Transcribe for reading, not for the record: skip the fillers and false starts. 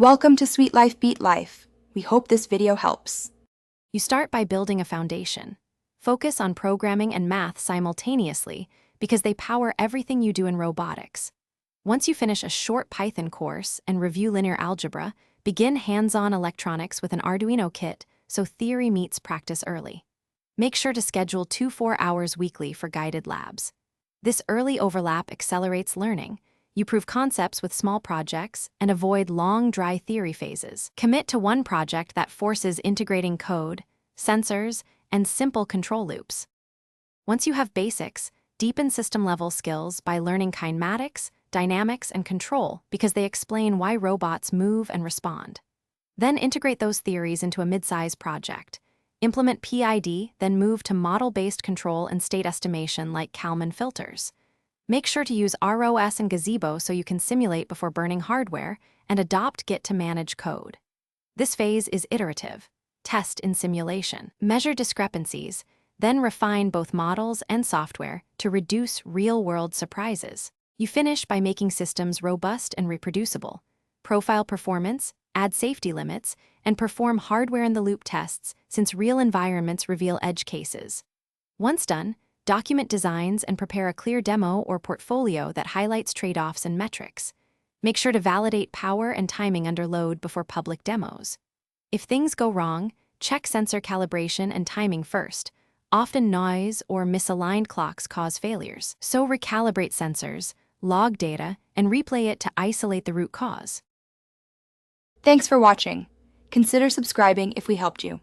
Welcome to Sweet Life Beat Life. We hope this video helps. You start by building a foundation. Focus on programming and math simultaneously because they power everything you do in robotics. Once you finish a short Python course and review linear algebra, begin hands-on electronics with an Arduino kit so theory meets practice early. Make sure to schedule 2 4-hours weekly for guided labs. This early overlap accelerates learning. You prove concepts with small projects and avoid long, dry theory phases. Commit to one project that forces integrating code, sensors, and simple control loops. Once you have basics, deepen system-level skills by learning kinematics, dynamics, and control because they explain why robots move and respond. Then integrate those theories into a mid-size project. Implement PID, then move to model-based control and state estimation like Kalman filters. Make sure to use ROS and Gazebo so you can simulate before burning hardware, and adopt Git to manage code. This phase is iterative. Test in simulation. Measure discrepancies, then refine both models and software to reduce real-world surprises. You finish by making systems robust and reproducible. Profile performance, add safety limits, and perform hardware-in-the-loop tests since real environments reveal edge cases. Once done, document designs and prepare a clear demo or portfolio that highlights trade-offs and metrics. Make sure to validate power and timing under load before public demos. If things go wrong, check sensor calibration and timing first. Often noise or misaligned clocks cause failures, so recalibrate sensors, log data, and replay it to isolate the root cause. Thanks for watching. Consider subscribing if we helped you.